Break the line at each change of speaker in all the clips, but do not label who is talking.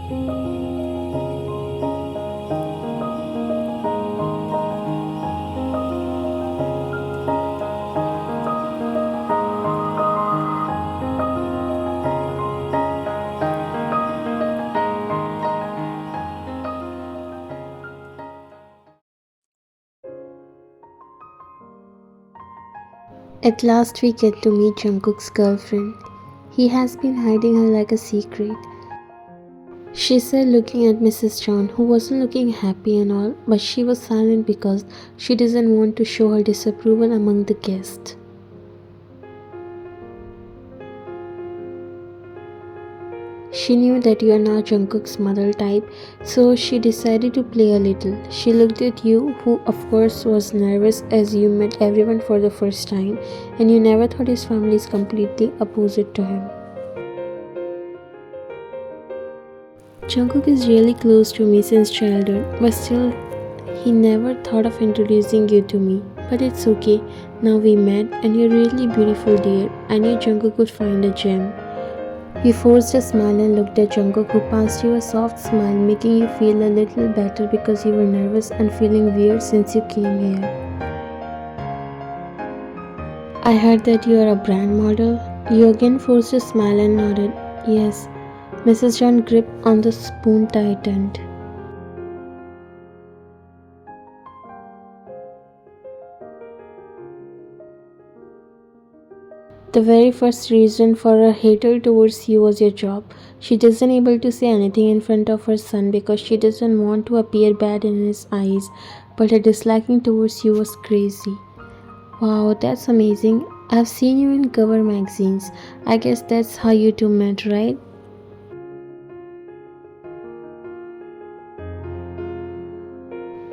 At last we get to meet Jungkook's girlfriend. He has been hiding her like a secret. She said, looking at Mrs. John, who wasn't looking happy and all, but she was silent because she doesn't want to show her disapproval among the guests. She knew that you are not Jungkook's mother type, so she decided to play a little. She looked at you, who of course was nervous as you met everyone for the first time, and you never thought his family is completely opposite to him. Jungkook is really close to me since childhood, but still, he never thought of introducing you to me. But it's okay, now we met, and you're really beautiful, dear. I knew Jungkook would find a gem. You forced a smile and looked at Jungkook, who passed you a soft smile, making you feel a little better because you were nervous and feeling weird since you came here. I heard that you are a brand model. You again forced a smile and nodded. Yes. Mrs. John gripped on the spoon tightened. The very first reason for her hatred towards you was your job. She doesn't able to say anything in front of her son because she doesn't want to appear bad in his eyes, but her disliking towards you was crazy. Wow, that's amazing. I've seen you in cover magazines. I guess that's how you two met, right?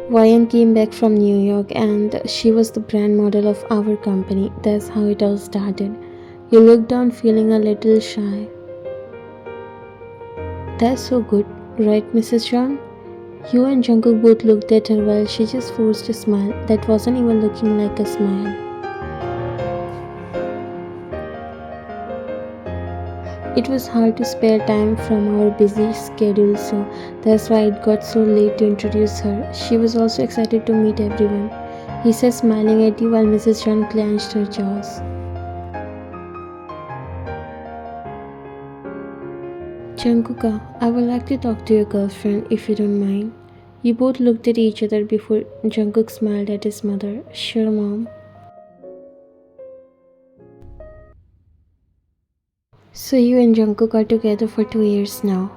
Ryan came back from New York and she was the brand model of our company. That's how it all started. You looked down feeling a little shy. That's so good, right, Mrs. John? You and Jungkook both looked at her while she just forced a smile that wasn't even looking like a smile. It was hard to spare time from our busy schedule, so that's why it got so late to introduce her. She was also excited to meet everyone, he said, smiling at you while Mrs. John clenched her jaws. Jungkooka, I would like to talk to your girlfriend if you don't mind. You both looked at each other before Jungkook smiled at his mother. Sure, mom. So you and Jungkook are together for 2 years now.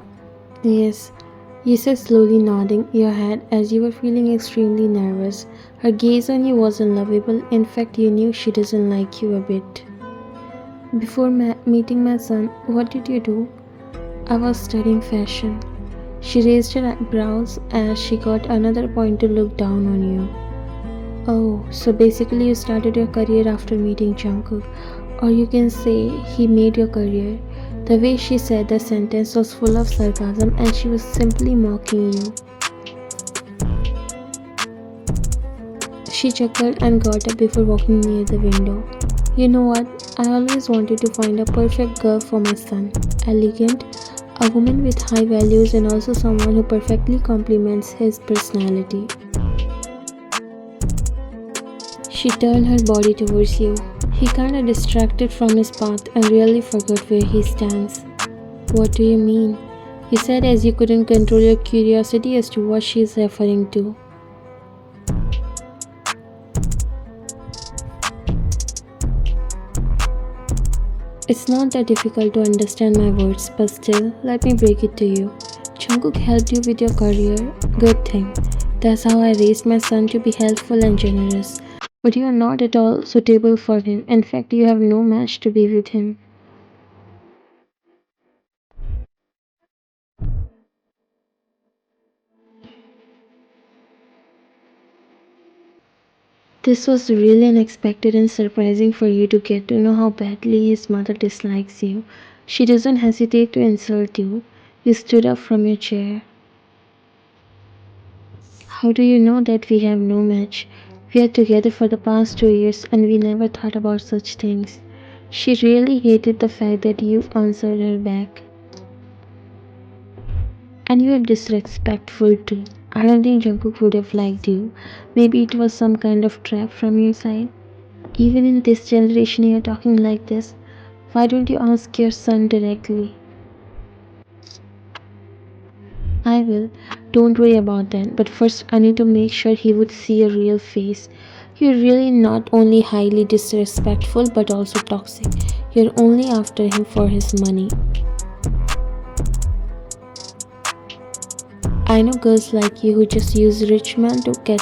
Yes, you said, slowly nodding your head as you were feeling extremely nervous. Her gaze on you wasn't lovable. In fact, you knew she doesn't like you a bit. Before meeting my son, what did you do? I was studying fashion. She raised her brows as she got another point to look down on you. Oh, so basically you started your career after meeting Jungkook. Or you can say he made your career. The way she said the sentence was full of sarcasm and she was simply mocking you. She chuckled and got up before walking near the window. You know what? I always wanted to find a perfect girl for my son. Elegant, a woman with high values and also someone who perfectly complements his personality. She turned her body towards you. He kinda distracted from his path and really forgot where he stands. What do you mean? He said as you couldn't control your curiosity as to what she is referring to. It's not that difficult to understand my words, but still, let me break it to you. Jungkook helped you with your career. Good thing. That's how I raised my son to be helpful and generous. But you are not at all suitable for him. In fact, you have no match to be with him. This was really unexpected and surprising for you to get to know how badly his mother dislikes you. She doesn't hesitate to insult you. You stood up from your chair. How do you know that we have no match? We are together for the past 2 years and we never thought about such things. She really hated the fact that you answered her back. And you were disrespectful too. I don't think Jungkook would have liked you. Maybe it was some kind of trap from your side. Even in this generation, you're talking like this. Why don't you ask your son directly? I will. Don't worry about that. But first, I need to make sure he would see a real face. You're really not only highly disrespectful but also toxic. You're only after him for his money. I know girls like you who just use rich men to get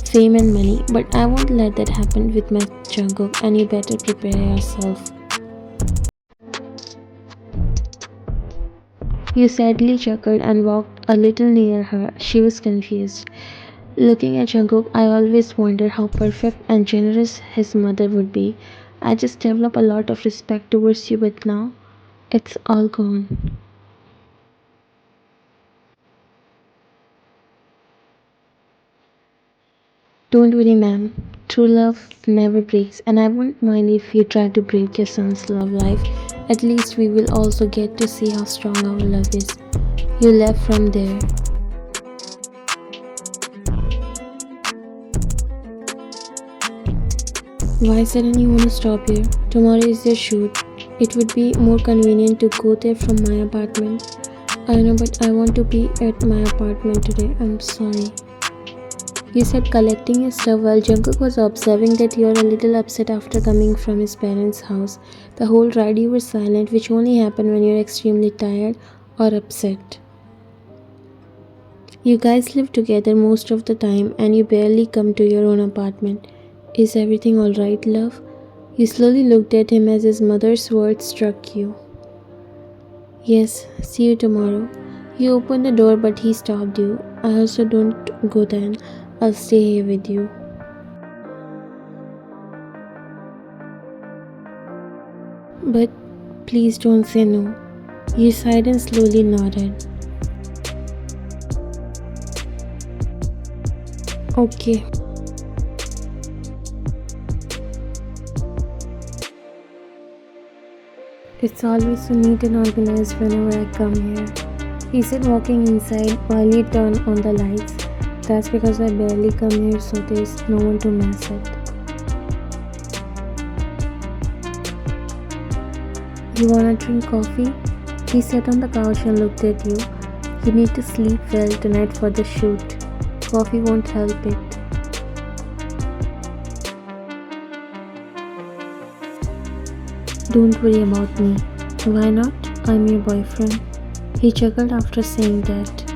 fame and money, but I won't let that happen with my Jungkook, and you better prepare yourself. You sadly chuckled and walked a little near her. She was confused. Looking at Jungkook, I always wondered how perfect and generous his mother would be. I just developed a lot of respect towards you, but now it's all gone. Don't worry, ma'am. True love never breaks, and I won't mind if you try to break your son's love life. At least we will also get to see how strong our love is. You left from there. Why suddenly you want to stop here? Tomorrow is your shoot. It would be more convenient to go there from my apartment. I know, but I want to be at my apartment today. I'm sorry. You said collecting your stuff while Jungkook was observing that you are a little upset after coming from his parents' house. The whole ride you were silent, which only happened when you're extremely tired or upset. You guys live together most of the time and you barely come to your own apartment. Is everything alright, love? You slowly looked at him as his mother's words struck you. Yes, see you tomorrow. You opened the door, but he stopped you. I also don't go then. I'll stay here with you. But please don't say no. You sighed and slowly nodded. Okay. It's always so neat and organized whenever I come here. He said, walking inside while he turned on the lights. That's because I barely come here, so there's no one to mess it. You wanna drink coffee? He sat on the couch and looked at you. You need to sleep well tonight for the shoot. Coffee won't help it. Don't worry about me. Why not? I'm your boyfriend. He chuckled after saying that.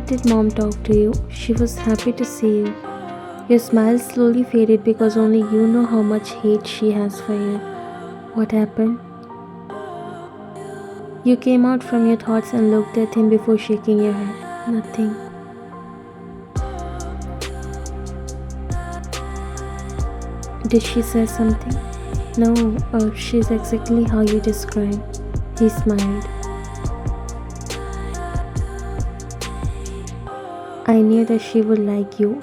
Did mom talk to you? She was happy to see you. Your smile slowly faded because only you know how much hate she has for you. What happened? You came out from your thoughts and looked at him before shaking your head. Nothing. Did she say something? No, or she's exactly how you described. He smiled. I knew that she would like you.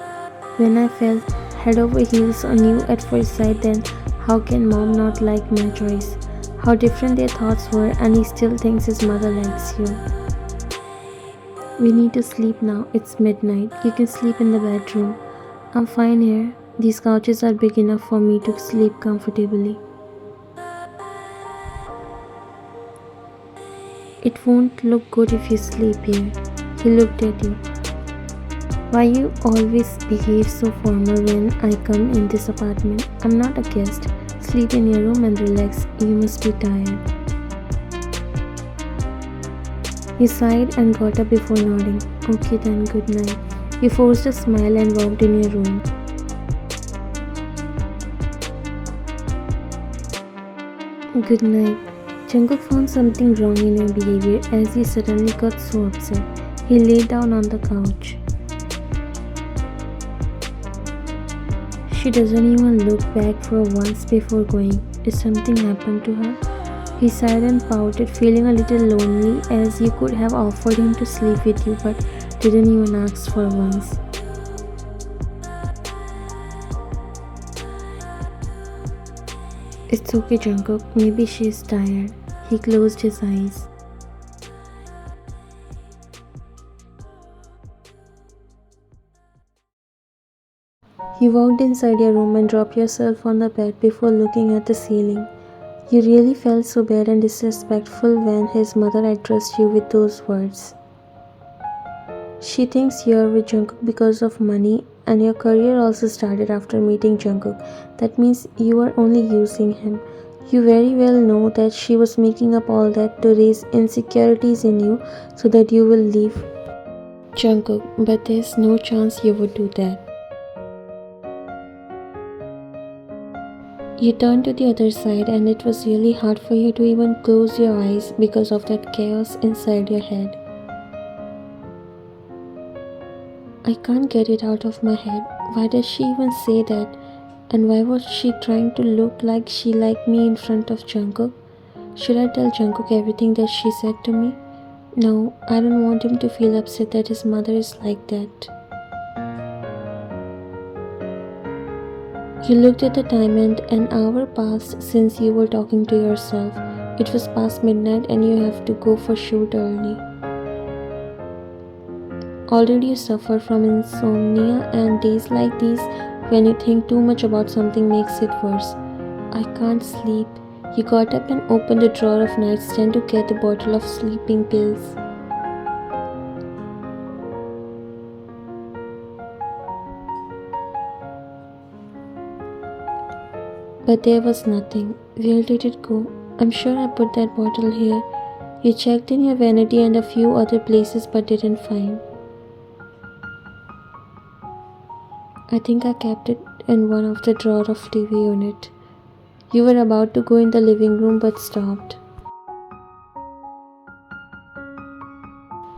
When I fell head over heels on you at first sight, then how can mom not like my choice? How different their thoughts were, and he still thinks his mother likes you. We need to sleep now. It's midnight. You can sleep in the bedroom. I'm fine here. These couches are big enough for me to sleep comfortably. It won't look good if you sleep here. He looked at you. Why you always behave so formal when I come in this apartment? I'm not a guest. Sleep in your room and relax. You must be tired. He sighed and got up before nodding. Okay then, good night. You forced a smile and walked in your room. Good night. Jungkook found something wrong in your behavior as he suddenly got so upset. He lay down on the couch. She doesn't even look back for once before going. Did something happen to her? He sighed and pouted, feeling a little lonely as you could have offered him to sleep with you but didn't even ask for once. It's okay, Jungkook. Maybe she's tired. He closed his eyes. You walked inside your room and dropped yourself on the bed before looking at the ceiling. You really felt so bad and disrespectful when his mother addressed you with those words. She thinks you're with Jungkook because of money, and your career also started after meeting Jungkook. That means you are only using him. You very well know that she was making up all that to raise insecurities in you so that you will leave Jungkook, but there's no chance you would do that. You turned to the other side, and it was really hard for you to even close your eyes because of that chaos inside your head. I can't get it out of my head. Why does she even say that? And why was she trying to look like she liked me in front of Jungkook? Should I tell Jungkook everything that she said to me? No, I don't want him to feel upset that his mother is like that. You looked at the time and an hour passed since you were talking to yourself. It was past midnight and you have to go for shoot early. Already you suffer from insomnia, and days like these when you think too much about something makes it worse. I can't sleep. You got up and opened the drawer of nightstand to get a bottle of sleeping pills. But there was nothing. Where did it go? I'm sure I put that bottle here. You checked in your vanity and a few other places but didn't find. I think I kept it in one of the drawer of TV unit. You were about to go in the living room but stopped.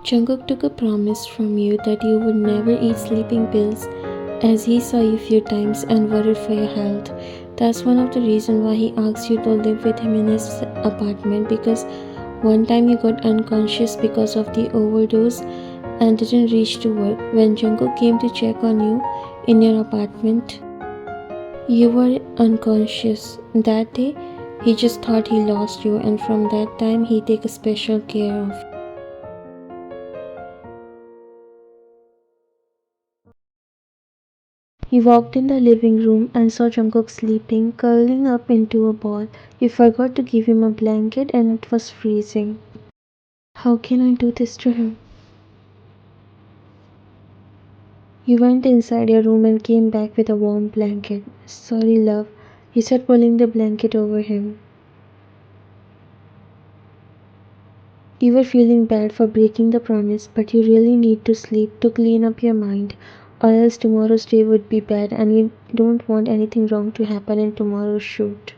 Jungkook took a promise from you that you would never eat sleeping pills as he saw you few times and worried for your health. That's one of the reasons why he asked you to live with him in his apartment, because one time you got unconscious because of the overdose and didn't reach to work. When Jungkook came to check on you in your apartment, you were unconscious. That day, he just thought he lost you, and from that time he take a special care of you. He walked in the living room and saw Jungkook sleeping, curling up into a ball. You forgot to give him a blanket and it was freezing. How can I do this to him? You went inside your room and came back with a warm blanket. Sorry, love. You said, pulling the blanket over him. You were feeling bad for breaking the promise, but you really need to sleep to clean up your mind, or else tomorrow's day would be bad and you don't want anything wrong to happen in tomorrow's shoot.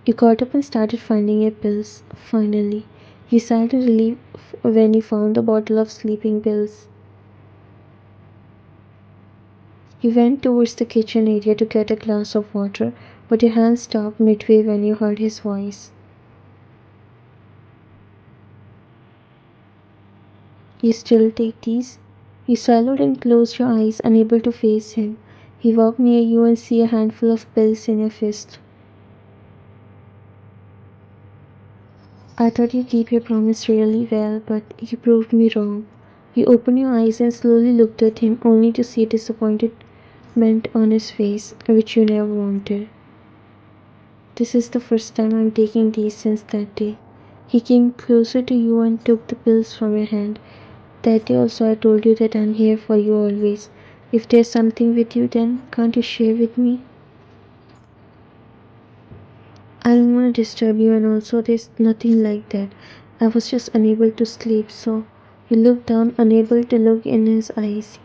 You got up and started finding your pills. Finally, you sighed in relief when you found the bottle of sleeping pills. You went towards the kitchen area to get a glass of water, but your hand stopped midway when you heard his voice. You still take these? You swallowed and closed your eyes, unable to face him. He walked near you and see a handful of pills in your fist. I thought you keep your promise really well, but you proved me wrong. You opened your eyes and slowly looked at him, only to see disappointment on his face, which you never wanted. This is the first time I'm taking these since that day. He came closer to you and took the pills from your hand. That day also I told you that I'm here for you always. If there's something with you, then can't you share with me? I don't want to disturb you, and also there's nothing like that. I was just unable to sleep, so you looked down, unable to look in his eyes.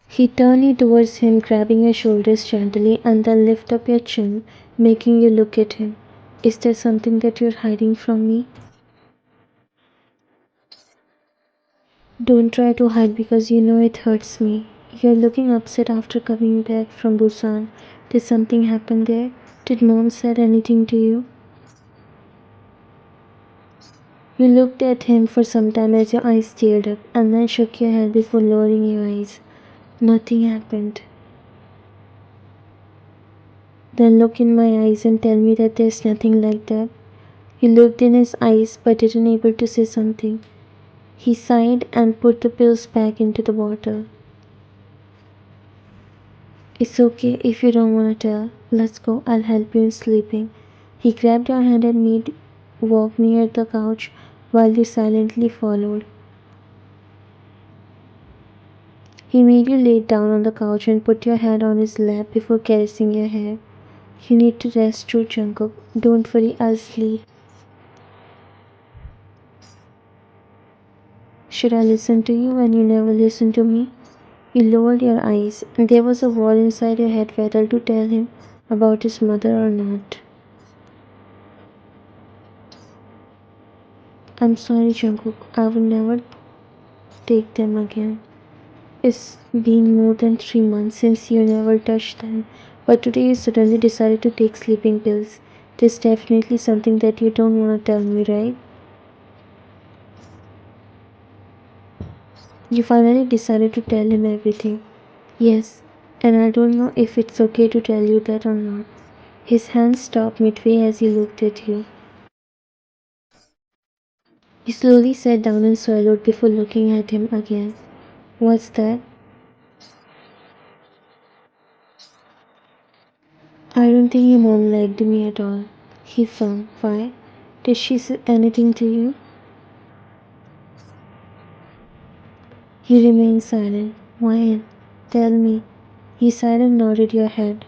He turned you towards him, grabbing your shoulders gently, and then lift up your chin, making you look at him. Is there something that you're hiding from me? Don't try to hide because you know it hurts me. You're looking upset after coming back from Busan. Did something happen there? Did mom said anything to you? You looked at him for some time as your eyes teared up, and then shook your head before lowering your eyes. Nothing happened. Then look in my eyes and tell me that there's nothing like that. He looked in his eyes but didn't able to say something. He sighed and put the pills back into the bottle. It's okay if you don't want to tell. Let's go, I'll help you in sleeping. He grabbed your hand and made walk near the couch while you silently followed. He made you lay down on the couch and put your head on his lap before caressing your hair. You need to rest too, Jungkook. Don't worry, I'll sleep. Should I listen to you when you never listen to me? You lowered your eyes, and there was a war inside your head whether to tell him about his mother or not. I'm sorry, Jungkook. I will never take them again. It's been more than 3 months since you never touched them, but today you suddenly decided to take sleeping pills. There's definitely something that you don't want to tell me, right? You finally decided to tell him everything. Yes, and I don't know if it's okay to tell you that or not. His hand stopped midway as he looked at you. He slowly sat down and swallowed before looking at him again. What's that? I don't think your mom liked me at all. He frowned. Why? Did she say anything to you? He remained silent. Why? Tell me. He sighed and nodded your head.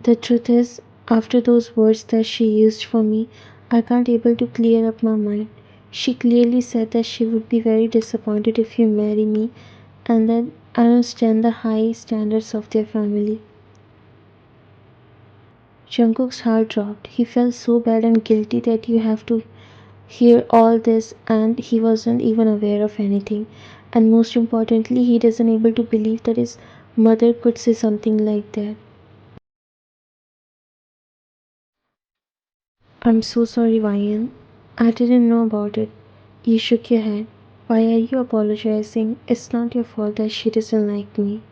The truth is, after those words that she used for me, I can't able to clear up my mind. She clearly said that she would be very disappointed if you marry me and that I don't stand the high standards of their family. Jungkook's heart dropped. He felt so bad and guilty that you have to hear all this and he wasn't even aware of anything. And most importantly, he doesn't able to believe that his mother could say something like that. I'm so sorry, Ryan. I didn't know about it. You shook your head. Why are you apologizing? It's not your fault that she doesn't like me.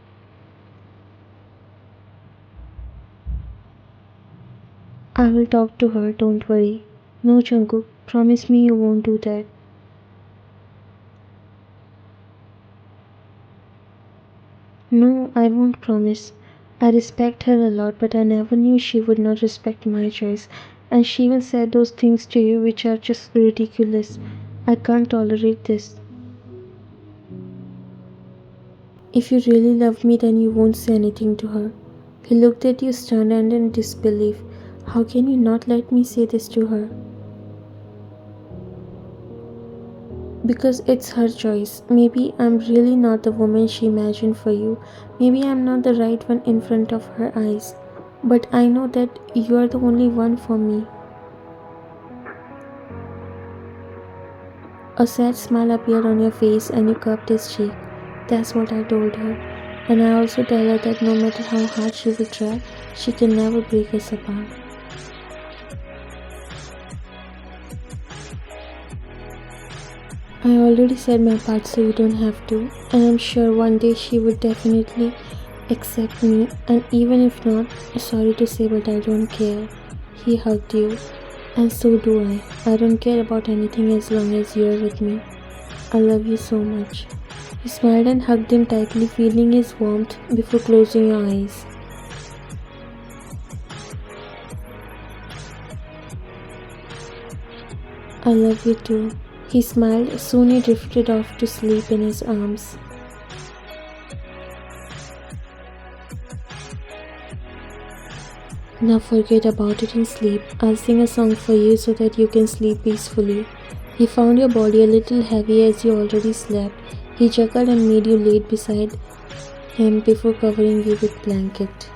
I will talk to her, don't worry. No, Jungkook, promise me you won't do that. No, I won't promise. I respect her a lot, but I never knew she would not respect my choice. And she will say those things to you which are just ridiculous. I can't tolerate this. If you really love me, then you won't say anything to her. He looked at you stunned and in disbelief. How can you not let me say this to her? Because it's her choice. Maybe I'm really not the woman she imagined for you. Maybe I'm not the right one in front of her eyes. But I know that you are the only one for me. A sad smile appeared on your face and you cupped his cheek. That's what I told her. And I also tell her that no matter how hard she will try, she can never break us apart. I already said my part so you don't have to. And I'm sure one day she would definitely accept me. And even if not, sorry to say but I don't care. He hugged you. And so do I. I don't care about anything as long as you're with me. I love you so much. You smiled and hugged him tightly, feeling his warmth before closing your eyes. I love you too. He smiled, soon he drifted off to sleep in his arms. Now forget about it and sleep. I'll sing a song for you so that you can sleep peacefully. He found your body a little heavy as you already slept. He chuckled and made you lay beside him before covering you with blanket.